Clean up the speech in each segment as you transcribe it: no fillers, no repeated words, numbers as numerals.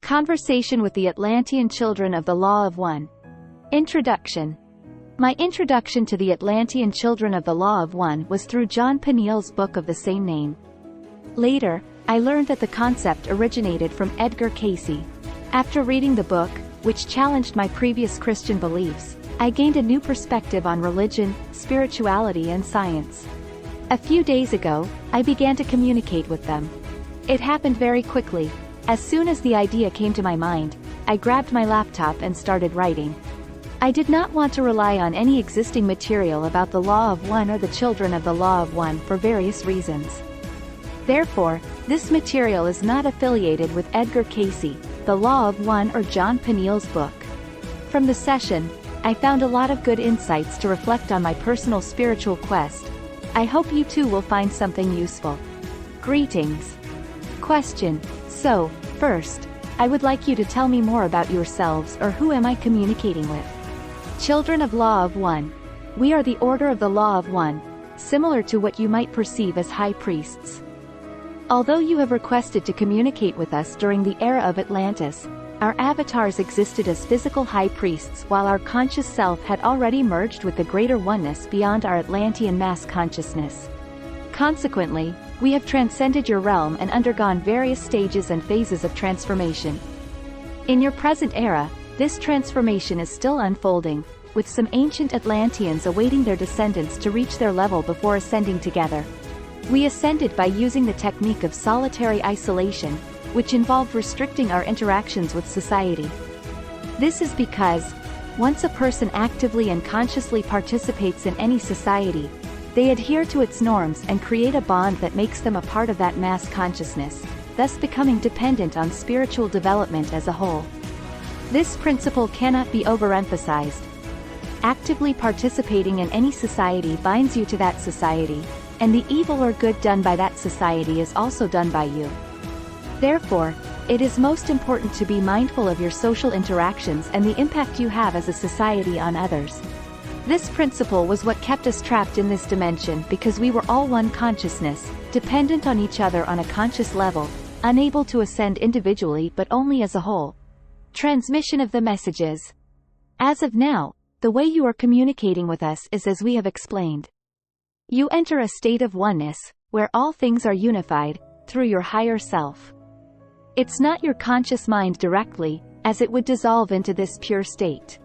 Conversation with the Atlantean Children of the Law of One. Introduction. My introduction to the Atlantean Children of the Law of One was through John Peniel's book of the same name. Later, I learned that the concept originated from Edgar Cayce. After reading the book, which challenged my previous Christian beliefs, I gained a new perspective on religion, spirituality and science. A few days ago, I began to communicate with them. It happened very quickly. As soon as the idea came to my mind, I grabbed my laptop and started writing. I did not want to rely on any existing material about the Law of One or the Children of the Law of One for various reasons. Therefore, this material is not affiliated with Edgar Cayce, the Law of One or John Peniel's book. From the session, I found a lot of good insights to reflect on my personal spiritual quest. I hope you too will find something useful. Greetings. Question. So, first, I would like you to tell me more about yourselves, or who am I communicating with? Children of Law of One. We are the Order of the Law of One, similar to what you might perceive as high priests. Although you have requested to communicate with us during the era of Atlantis, our avatars existed as physical high priests while our conscious self had already merged with the greater oneness beyond our Atlantean mass consciousness. Consequently, we have transcended your realm and undergone various stages and phases of transformation. In your present era, this transformation is still unfolding, with some ancient Atlanteans awaiting their descendants to reach their level before ascending together. We ascended by using the technique of solitary isolation, which involved restricting our interactions with society. This is because, once a person actively and consciously participates in any society, they adhere to its norms and create a bond that makes them a part of that mass consciousness, thus becoming dependent on spiritual development as a whole. This principle cannot be overemphasized. Actively participating in any society binds you to that society, and the evil or good done by that society is also done by you. Therefore, it is most important to be mindful of your social interactions and the impact you have as a society on others. This principle was what kept us trapped in this dimension because we were all one consciousness, dependent on each other on a conscious level, unable to ascend individually but only as a whole. Transmission of the messages. As of now, the way you are communicating with us is as we have explained. You enter a state of oneness, where all things are unified, through your higher self. It's not your conscious mind directly, as it would dissolve into this pure state.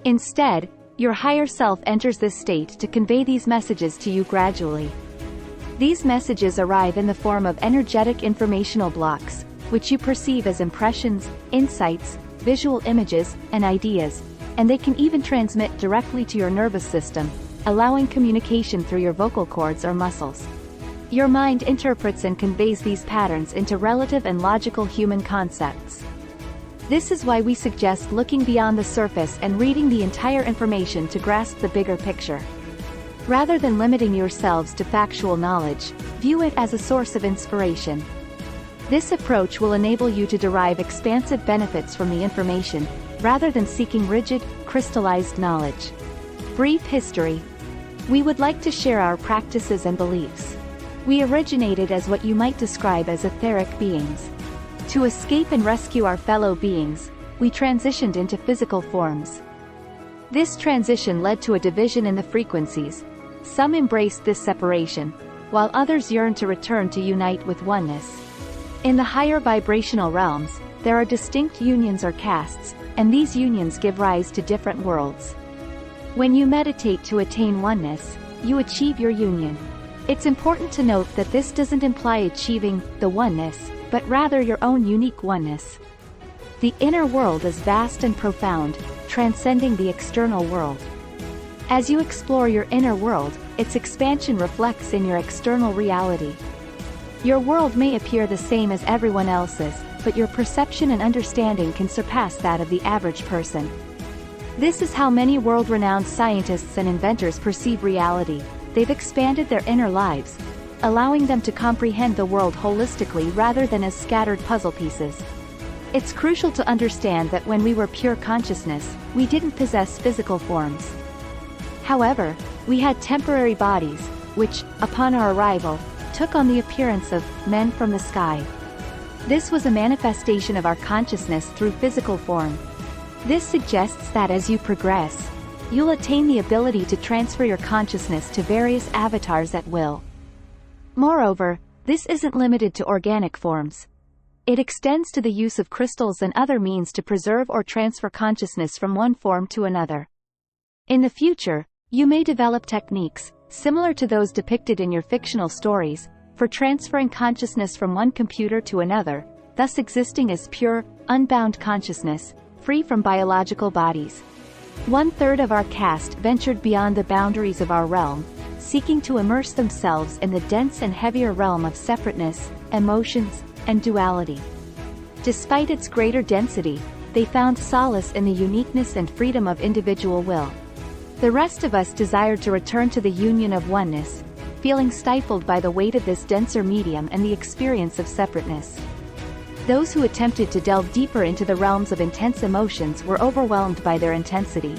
Instead, your higher self enters this state to convey these messages to you gradually. These messages arrive in the form of energetic informational blocks, which you perceive as impressions, insights, visual images, and ideas, and they can even transmit directly to your nervous system, allowing communication through your vocal cords or muscles. Your mind interprets and conveys these patterns into relative and logical human concepts. This is why we suggest looking beyond the surface and reading the entire information to grasp the bigger picture. Rather than limiting yourselves to factual knowledge, view it as a source of inspiration. This approach will enable you to derive expansive benefits from the information, rather than seeking rigid, crystallized knowledge. Brief history. We would like to share our practices and beliefs. We originated as what you might describe as etheric beings. To escape and rescue our fellow beings, we transitioned into physical forms. This transition led to a division in the frequencies. Some embraced this separation, while others yearned to return to unite with oneness. In the higher vibrational realms, there are distinct unions or castes, and these unions give rise to different worlds. When you meditate to attain oneness, you achieve your union. It's important to note that this doesn't imply achieving the oneness, but rather your own unique oneness. The inner world is vast and profound, transcending the external world. As you explore your inner world, its expansion reflects in your external reality. Your world may appear the same as everyone else's, but your perception and understanding can surpass that of the average person. This is how many world-renowned scientists and inventors perceive reality. They've expanded their inner lives, allowing them to comprehend the world holistically rather than as scattered puzzle pieces. It's crucial to understand that when we were pure consciousness, we didn't possess physical forms. However, we had temporary bodies, which, upon our arrival, took on the appearance of men from the sky. This was a manifestation of our consciousness through physical form. This suggests that as you progress, you'll attain the ability to transfer your consciousness to various avatars at will. Moreover, this isn't limited to organic forms. It extends to the use of crystals and other means to preserve or transfer consciousness from one form to another. In the future, you may develop techniques, similar to those depicted in your fictional stories, for transferring consciousness from one computer to another, thus existing as pure, unbound consciousness, free from biological bodies. 1/3 of our cast ventured beyond the boundaries of our realm, seeking to immerse themselves in the dense and heavier realm of separateness, emotions, and duality. Despite its greater density, they found solace in the uniqueness and freedom of individual will. The rest of us desired to return to the union of oneness, feeling stifled by the weight of this denser medium and the experience of separateness. Those who attempted to delve deeper into the realms of intense emotions were overwhelmed by their intensity.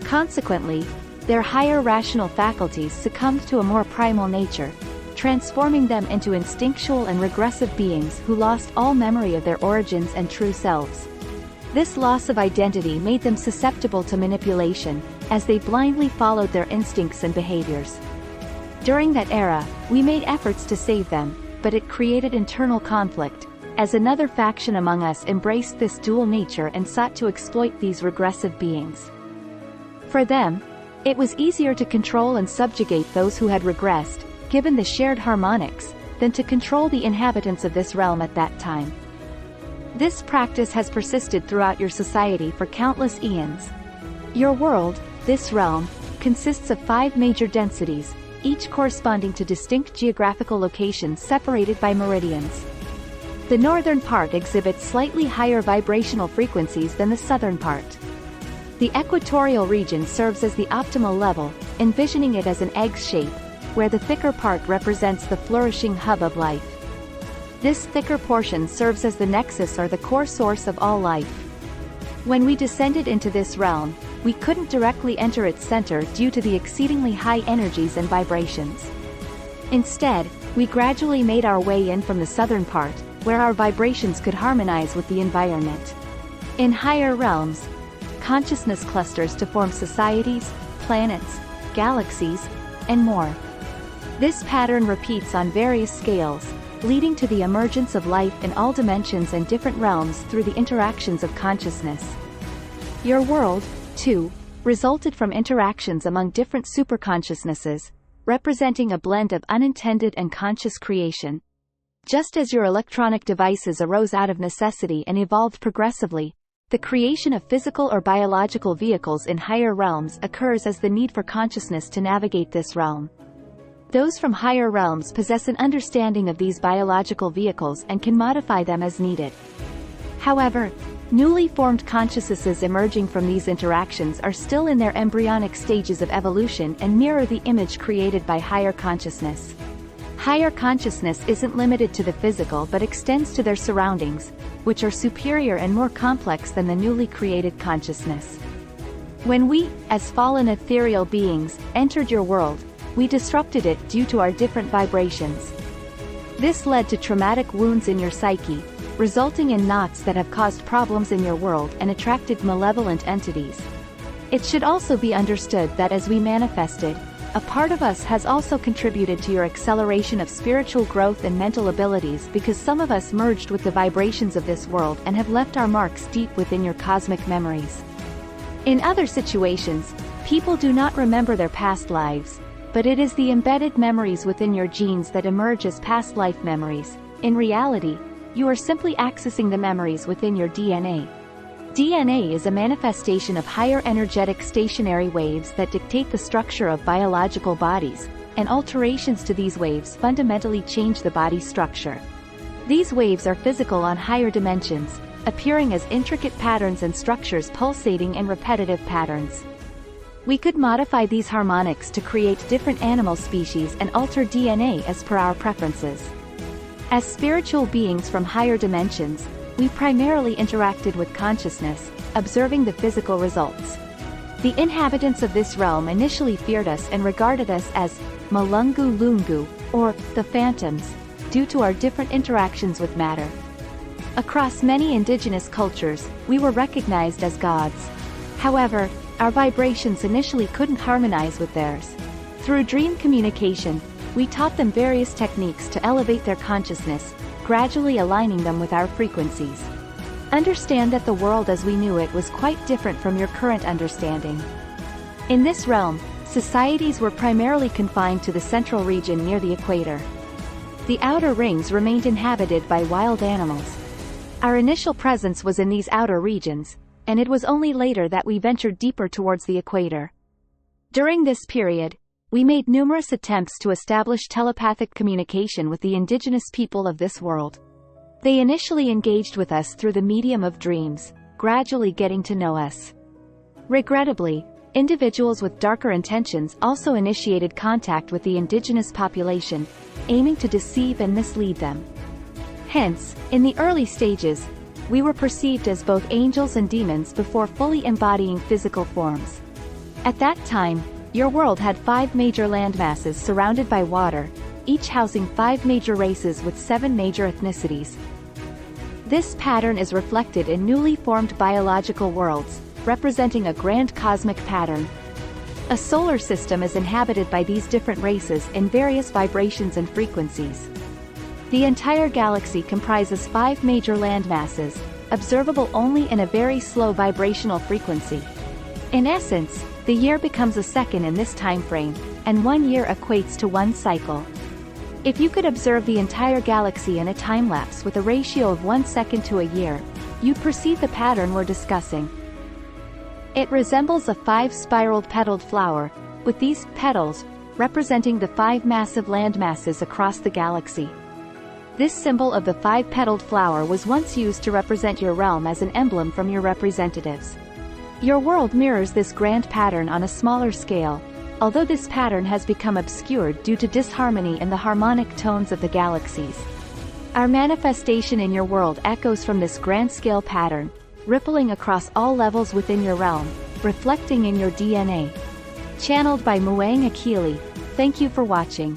Consequently, their higher rational faculties succumbed to a more primal nature, transforming them into instinctual and regressive beings who lost all memory of their origins and true selves. This loss of identity made them susceptible to manipulation, as they blindly followed their instincts and behaviors. During that era, we made efforts to save them, but it created internal conflict, as another faction among us embraced this dual nature and sought to exploit these regressive beings. For them, it was easier to control and subjugate those who had regressed, given the shared harmonics, than to control the inhabitants of this realm at that time. This practice has persisted throughout your society for countless eons. Your world, this realm, consists of 5 major densities, each corresponding to distinct geographical locations separated by meridians. The northern part exhibits slightly higher vibrational frequencies than the southern part. The equatorial region serves as the optimal level, envisioning it as an egg shape, where the thicker part represents the flourishing hub of life. This thicker portion serves as the nexus or the core source of all life. When we descended into this realm, we couldn't directly enter its center due to the exceedingly high energies and vibrations. Instead, we gradually made our way in from the southern part, where our vibrations could harmonize with the environment. In higher realms, consciousness clusters to form societies, planets, galaxies, and more. This pattern repeats on various scales, leading to the emergence of life in all dimensions and different realms through the interactions of consciousness. Your world, too, resulted from interactions among different superconsciousnesses, representing a blend of unintended and conscious creation. Just as your electronic devices arose out of necessity and evolved progressively, the creation of physical or biological vehicles in higher realms occurs as the need for consciousness to navigate this realm. Those from higher realms possess an understanding of these biological vehicles and can modify them as needed. However, newly formed consciousnesses emerging from these interactions are still in their embryonic stages of evolution and mirror the image created by higher consciousness. Higher consciousness isn't limited to the physical but extends to their surroundings, which are superior and more complex than the newly created consciousness. When we, as fallen ethereal beings, entered your world, we disrupted it due to our different vibrations. This led to traumatic wounds in your psyche, resulting in knots that have caused problems in your world and attracted malevolent entities. It should also be understood that as we manifested, a part of us has also contributed to your acceleration of spiritual growth and mental abilities because some of us merged with the vibrations of this world and have left our marks deep within your cosmic memories. In other situations, people do not remember their past lives, but it is the embedded memories within your genes that emerge as past life memories. In reality, you are simply accessing the memories within your DNA. DNA is a manifestation of higher energetic stationary waves that dictate the structure of biological bodies, and alterations to these waves fundamentally change the body structure. These waves are physical on higher dimensions, appearing as intricate patterns and structures pulsating in repetitive patterns. We could modify these harmonics to create different animal species and alter DNA as per our preferences. As spiritual beings from higher dimensions, we primarily interacted with consciousness, observing the physical results. The inhabitants of this realm initially feared us and regarded us as Malungu Lungu, or the phantoms, due to our different interactions with matter. Across many indigenous cultures, we were recognized as gods. However, our vibrations initially couldn't harmonize with theirs. Through dream communication, we taught them various techniques to elevate their consciousness, gradually aligning them with our frequencies. Understand that the world as we knew it was quite different from your current understanding. In this realm, societies were primarily confined to the central region near the equator. The outer rings remained inhabited by wild animals. Our initial presence was in these outer regions, and it was only later that we ventured deeper towards the equator. During this period, we made numerous attempts to establish telepathic communication with the indigenous people of this world. They initially engaged with us through the medium of dreams, gradually getting to know us. Regrettably, individuals with darker intentions also initiated contact with the indigenous population, aiming to deceive and mislead them. Hence, in the early stages, we were perceived as both angels and demons before fully embodying physical forms. At that time, your world had 5 major landmasses surrounded by water, each housing 5 major races with 7 major ethnicities. This pattern is reflected in newly formed biological worlds, representing a grand cosmic pattern. A solar system is inhabited by these different races in various vibrations and frequencies. The entire galaxy comprises 5 major landmasses, observable only in a very slow vibrational frequency. In essence, the year becomes a second in this time frame, and 1 year equates to 1 cycle. If you could observe the entire galaxy in a time-lapse with a ratio of 1 second to a year, you'd perceive the pattern we're discussing. It resembles a 5-spiraled petaled flower, with these petals representing the 5 massive landmasses across the galaxy. This symbol of the 5-petaled flower was once used to represent your realm as an emblem from your representatives. Your world mirrors this grand pattern on a smaller scale, although this pattern has become obscured due to disharmony in the harmonic tones of the galaxies. Our manifestation in your world echoes from this grand-scale pattern, rippling across all levels within your realm, reflecting in your DNA. Channeled by Muang Akili. Thank you for watching.